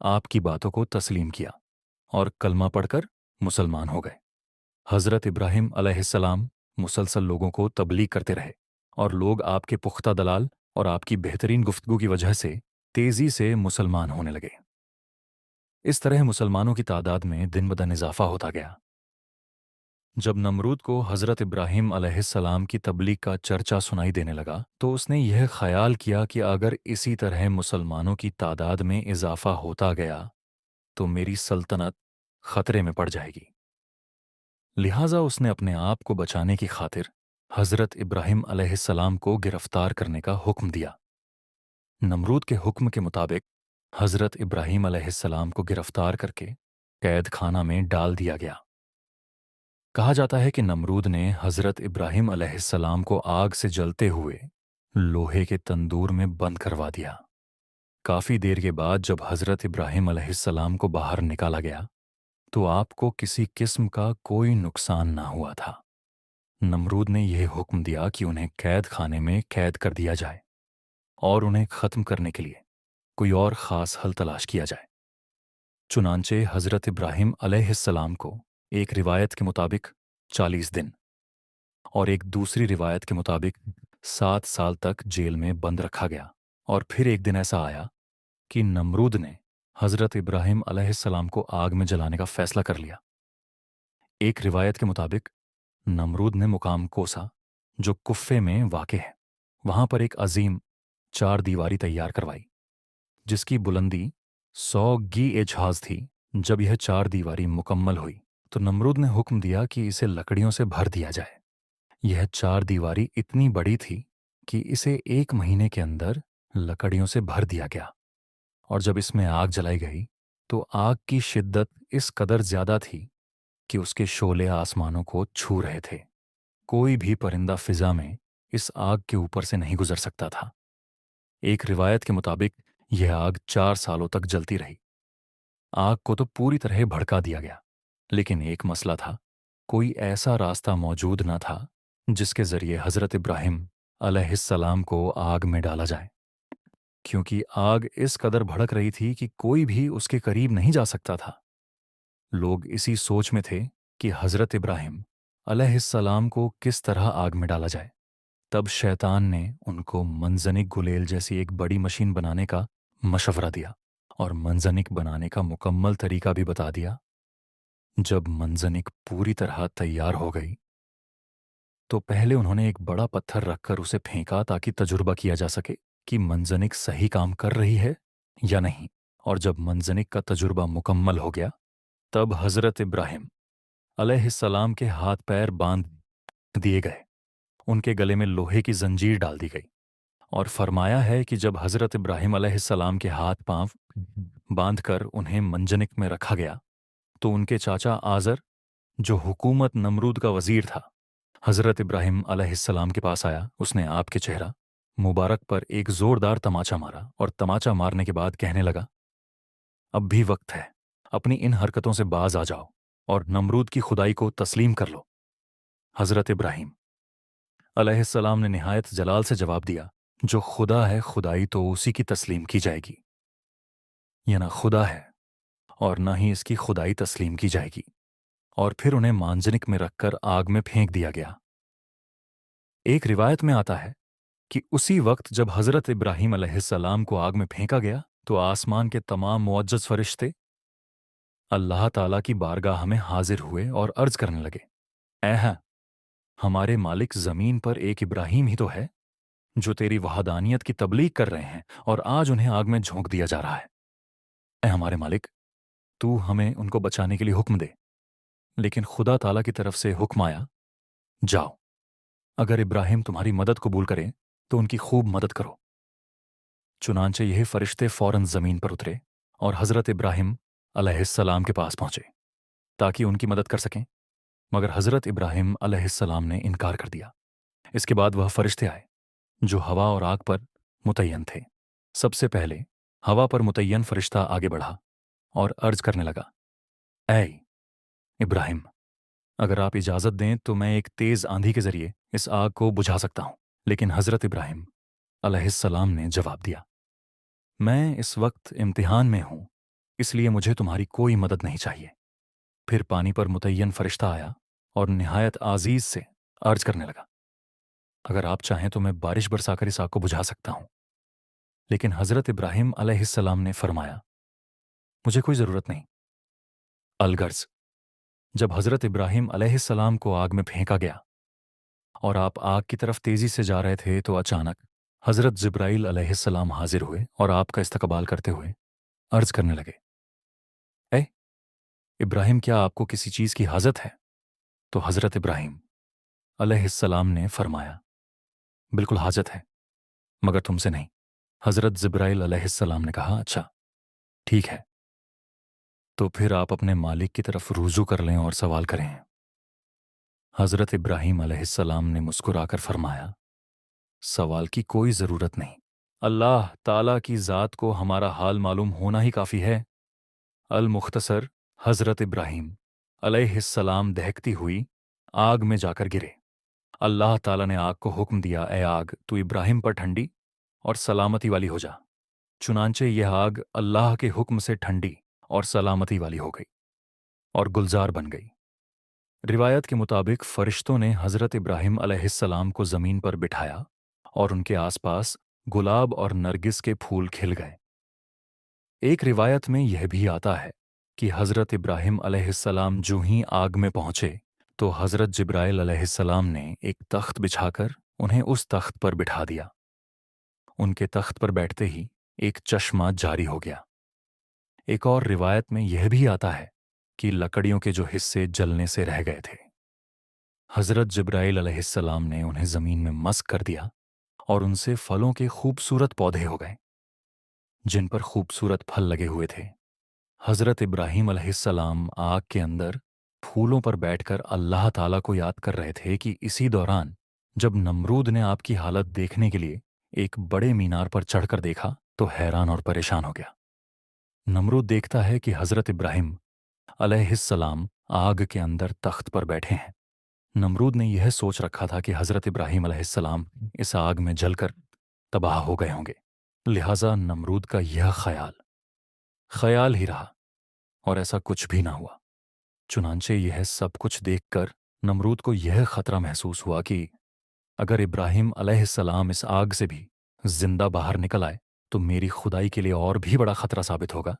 آپ کی باتوں کو تسلیم کیا اور کلمہ پڑھ کر مسلمان ہو گئے۔ حضرت ابراہیم علیہ السلام مسلسل لوگوں کو تبلیغ کرتے رہے اور لوگ آپ کے پختہ دلال اور آپ کی بہترین گفتگو کی وجہ سے تیزی سے مسلمان ہونے لگے۔ اس طرح مسلمانوں کی تعداد میں دن بدن اضافہ ہوتا گیا۔ جب نمرود کو حضرت ابراہیم علیہ السلام کی تبلیغ کا چرچا سنائی دینے لگا تو اس نے یہ خیال کیا کہ اگر اسی طرح مسلمانوں کی تعداد میں اضافہ ہوتا گیا تو میری سلطنت خطرے میں پڑ جائے گی۔ لہٰذا اس نے اپنے آپ کو بچانے کی خاطر حضرت ابراہیم علیہ السلام کو گرفتار کرنے کا حکم دیا۔ نمرود کے حکم کے مطابق حضرت ابراہیم علیہ السلام کو گرفتار کر کے قید خانہ میں ڈال دیا گیا۔ کہا جاتا ہے کہ نمرود نے حضرت ابراہیم علیہ السلام کو آگ سے جلتے ہوئے لوہے کے تندور میں بند کروا دیا۔ کافی دیر کے بعد جب حضرت ابراہیم علیہ السلام کو باہر نکالا گیا تو آپ کو کسی قسم کا کوئی نقصان نہ ہوا تھا۔ نمرود نے یہ حکم دیا کہ انہیں قید خانے میں قید کر دیا جائے اور انہیں ختم کرنے کے لیے کوئی اور خاص حل تلاش کیا جائے۔ چنانچہ حضرت ابراہیم علیہ السلام کو ایک روایت کے مطابق 40 دن اور ایک دوسری روایت کے مطابق 7 سال تک جیل میں بند رکھا گیا، اور پھر ایک دن ایسا آیا کہ نمرود نے حضرت ابراہیم علیہ السلام کو آگ میں جلانے کا فیصلہ کر لیا۔ ایک روایت کے مطابق نمرود نے مقام کوسا جو کفے میں واقع ہے وہاں پر ایک عظیم 4 دیواری تیار کروائی جس کی بلندی 100 گی اجہاز تھی۔ جب یہ 4 دیواری مکمل ہوئی تو نمرود نے حکم دیا کہ اسے لکڑیوں سے بھر دیا جائے۔ یہ 4 دیواری اتنی بڑی تھی کہ اسے 1 مہینے کے اندر لکڑیوں سے بھر دیا گیا، اور جب اس میں آگ جلائی گئی تو آگ کی شدت اس قدر زیادہ تھی کہ اس کے شعلے آسمانوں کو چھو رہے تھے۔ کوئی بھی پرندہ فضا میں اس آگ کے اوپر سے نہیں گزر سکتا تھا۔ ایک روایت کے مطابق یہ آگ 4 سالوں تک جلتی رہی۔ آگ کو تو پوری طرح بھڑکا دیا گیا، لیکن ایک مسئلہ تھا، کوئی ایسا راستہ موجود نہ تھا جس کے ذریعے حضرت ابراہیم علیہ السلام کو آگ میں ڈالا جائے، کیونکہ آگ اس قدر بھڑک رہی تھی کہ کوئی بھی اس کے قریب نہیں جا سکتا تھا۔ لوگ اسی سوچ میں تھے کہ حضرت ابراہیم علیہ السلام کو کس طرح آگ میں ڈالا جائے۔ تب شیطان نے ان کو منجنیق گلیل جیسی ایک بڑی مشین بنانے کا مشورہ دیا اور منجنیق بنانے کا مکمل طریقہ بھی بتا دیا۔ جب منجنیق پوری طرح تیار ہو گئی تو پہلے انہوں نے ایک بڑا پتھر رکھ کر اسے پھینکا تاکہ تجربہ کیا جا سکے کہ منجنیق صحیح کام کر رہی ہے یا نہیں، اور جب منجنیق کا تجربہ مکمل ہو گیا تب حضرت ابراہیم علیہ السلام کے ہاتھ پیر باندھ دیے گئے، ان کے گلے میں لوہے کی زنجیر ڈال دی گئی، اور فرمایا ہے کہ جب حضرت ابراہیم علیہ السلام کے ہاتھ پاؤں باندھ کر انہیں منجنیق میں رکھا گیا تو ان کے چاچا آزر جو حکومت نمرود کا وزیر تھا حضرت ابراہیم علیہ السلام کے پاس آیا۔ اس نے آپ کے چہرہ مبارک پر ایک زوردار تماچا مارا اور تماچا مارنے کے بعد کہنے لگا، اب بھی وقت ہے، اپنی ان حرکتوں سے باز آ جاؤ اور نمرود کی خدائی کو تسلیم کر لو۔ حضرت ابراہیم علیہ السلام نے نہایت جلال سے جواب دیا، جو خدا ہے خدائی تو اسی کی تسلیم کی جائے گی، یہ نہ خدا ہے اور نہ ہی اس کی خدائی تسلیم کی جائے گی۔ اور پھر انہیں مانجنیق میں رکھ کر آگ میں پھینک دیا گیا۔ ایک روایت میں آتا ہے کہ اسی وقت جب حضرت ابراہیم علیہ السلام کو آگ میں پھینکا گیا تو آسمان کے تمام معزز فرشتے اللہ تعالیٰ کی بارگاہ میں حاضر ہوئے اور عرض کرنے لگے، اے ہمارے مالک، زمین پر ایک ابراہیم ہی تو ہے جو تیری وحدانیت کی تبلیغ کر رہے ہیں، اور آج انہیں آگ میں جھونک دیا جا رہا ہے۔ اے ہمارے مالک، تو ہمیں ان کو بچانے کے لیے حکم دے۔ لیکن خدا تعالیٰ کی طرف سے حکم آیا، جاؤ، اگر ابراہیم تمہاری مدد قبول کرے تو ان کی خوب مدد کرو۔ چنانچہ یہ فرشتے فوراً زمین پر اترے اور حضرت ابراہیم علیہ السلام کے پاس پہنچے تاکہ ان کی مدد کر سکیں، مگر حضرت ابراہیم علیہ السلام نے انکار کر دیا۔ اس کے بعد وہ فرشتے آئے جو ہوا اور آگ پر متعین تھے۔ سب سے پہلے ہوا پر متعین فرشتہ آگے بڑھا اور عرض کرنے لگا، اے ابراہیم، اگر آپ اجازت دیں تو میں ایک تیز آندھی کے ذریعے اس آگ کو بجھا سکتا ہوں۔ لیکن حضرت ابراہیم علیہ السلام نے جواب دیا، میں اس وقت امتحان میں ہوں، اس لیے مجھے تمہاری کوئی مدد نہیں چاہیے۔ پھر پانی پر متعین فرشتہ آیا اور نہایت عزیز سے عرض کرنے لگا، اگر آپ چاہیں تو میں بارش برسا کر اس آگ کو بجھا سکتا ہوں۔ لیکن حضرت ابراہیم علیہ السلام نے فرمایا، مجھے کوئی ضرورت نہیں۔ الغرض، جب حضرت ابراہیم علیہ السلام کو آگ میں پھینکا گیا اور آپ آگ کی طرف تیزی سے جا رہے تھے تو اچانک حضرت جبرائیل علیہ السلام حاضر ہوئے اور آپ کا استقبال کرتے ہوئے عرض کرنے لگے، اے ابراہیم، کیا آپ کو کسی چیز کی حاجت ہے؟ تو حضرت ابراہیم علیہ السلام نے فرمایا، بالکل حاجت ہے، مگر تم سے نہیں۔ حضرت جبرائیل علیہ السلام نے کہا، اچھا ٹھیک ہے، تو پھر آپ اپنے مالک کی طرف رجوع کر لیں اور سوال کریں۔ حضرت ابراہیم علیہ السلام نے مسکرا کر فرمایا، سوال کی کوئی ضرورت نہیں، اللہ تعالیٰ کی ذات کو ہمارا حال معلوم ہونا ہی کافی ہے۔ المختصر، حضرت ابراہیم علیہ السلام دہکتی ہوئی آگ میں جا کر گرے۔ اللہ تعالیٰ نے آگ کو حکم دیا، اے آگ، تو ابراہیم پر ٹھنڈی اور سلامتی والی ہو جا۔ چنانچہ یہ آگ اللہ کے حکم سے ٹھنڈی اور سلامتی والی ہو گئی اور گلزار بن گئی۔ روایت کے مطابق فرشتوں نے حضرت ابراہیم علیہ السلام کو زمین پر بٹھایا اور ان کے آس پاس گلاب اور نرگس کے پھول کھل گئے۔ ایک روایت میں یہ بھی آتا ہے کہ حضرت ابراہیم علیہ السلام جو ہی آگ میں پہنچے تو حضرت جبرائیل علیہ السلام نے ایک تخت بچھا کر انہیں اس تخت پر بٹھا دیا۔ ان کے تخت پر بیٹھتے ہی ایک چشمہ جاری ہو گیا۔ ایک اور روایت میں یہ بھی آتا ہے کہ لکڑیوں کے جو حصے جلنے سے رہ گئے تھے، حضرت جبرائیل علیہ السلام نے انہیں زمین میں مسک کر دیا اور ان سے پھلوں کے خوبصورت پودے ہو گئے جن پر خوبصورت پھل لگے ہوئے تھے۔ حضرت ابراہیم علیہ السلام آگ کے اندر پھولوں پر بیٹھ کر اللہ تعالیٰ کو یاد کر رہے تھے کہ اسی دوران جب نمرود نے آپ کی حالت دیکھنے کے لیے ایک بڑے مینار پر چڑھ کر دیکھا تو حیران اور پریشان ہو گیا۔ نمرود دیکھتا ہے کہ حضرت ابراہیم علیہ السلام آگ کے اندر تخت پر بیٹھے ہیں۔ نمرود نے یہ سوچ رکھا تھا کہ حضرت ابراہیم علیہ السلام اس آگ میں جل کر تباہ ہو گئے ہوں گے، لہٰذا نمرود کا یہ خیال ہی رہا اور ایسا کچھ بھی نہ ہوا۔ چنانچہ یہ سب کچھ دیکھ کر نمرود کو یہ خطرہ محسوس ہوا کہ اگر ابراہیم علیہ السلام اس آگ سے بھی زندہ باہر نکل آئے تو میری خدائی کے لیے اور بھی بڑا خطرہ ثابت ہوگا۔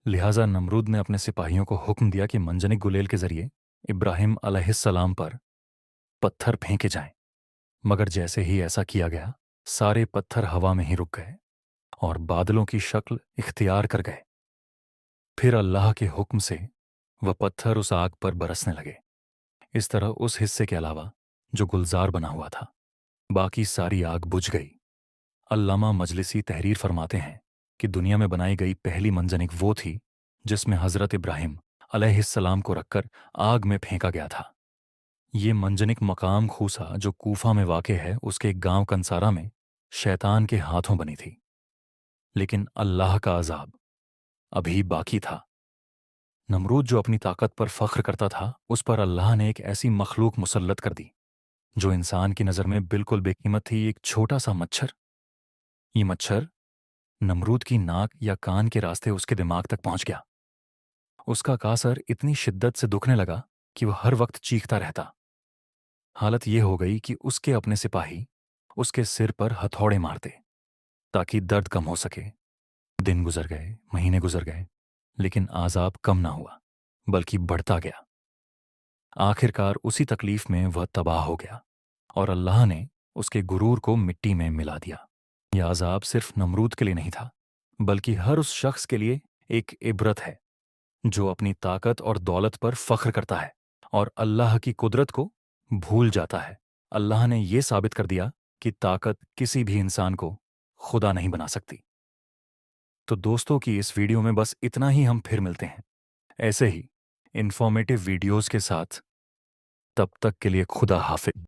لہٰذا نمرود نے اپنے سپاہیوں کو حکم دیا کہ منجنک گلیل کے ذریعے ابراہیم علیہ السلام پر پتھر پھینکے جائیں، مگر جیسے ہی ایسا کیا گیا سارے پتھر ہوا میں ہی رک گئے اور بادلوں کی شکل اختیار کر گئے۔ پھر اللہ کے حکم سے وہ پتھر اس آگ پر برسنے لگے۔ اس طرح اس حصے کے علاوہ جو گلزار بنا ہوا تھا باقی ساری آگ بجھ گئی۔ علامہ مجلسی تحریر فرماتے ہیں کہ دنیا میں بنائی گئی پہلی منجنک وہ تھی جس میں حضرت ابراہیم علیہ السلام کو رکھ کر آگ میں پھینکا گیا تھا۔ یہ منجنک مقام خوسا جو کوفہ میں واقع ہے اس کے گاؤں کنسارا میں شیطان کے ہاتھوں بنی تھی، لیکن اللہ کا عذاب ابھی باقی تھا۔ نمرود جو اپنی طاقت پر فخر کرتا تھا اس پر اللہ نے ایک ایسی مخلوق مسلط کر دی جو انسان کی نظر میں بالکل بے قیمت تھی، ایک چھوٹا سا مچھر۔ یہ مچھر نمرود کی ناک یا کان کے راستے اس کے دماغ تک پہنچ گیا۔ اس کا کاسر اتنی شدت سے دکھنے لگا کہ وہ ہر وقت چیختا رہتا۔ حالت یہ ہو گئی کہ اس کے اپنے سپاہی اس کے سر پر ہتھوڑے مارتے تاکہ درد کم ہو سکے۔ دن گزر گئے، مہینے گزر گئے، لیکن عذاب کم نہ ہوا بلکہ بڑھتا گیا۔ آخر کار اسی تکلیف میں وہ تباہ ہو گیا اور اللہ نے اس کے غرور کو مٹی میں ملا دیا۔ یہ عذاب صرف نمرود کے لیے نہیں تھا بلکہ ہر اس شخص کے لیے ایک عبرت ہے جو اپنی طاقت اور دولت پر فخر کرتا ہے اور اللہ کی قدرت کو بھول جاتا ہے۔ اللہ نے یہ ثابت کر دیا کہ طاقت کسی بھی انسان کو خدا نہیں بنا سکتی۔ تو دوستوں کی اس ویڈیو میں بس اتنا ہی، ہم پھر ملتے ہیں ایسے ہی انفارمیٹیو ویڈیوز کے ساتھ۔ تب تک کے لیے خدا حافظ۔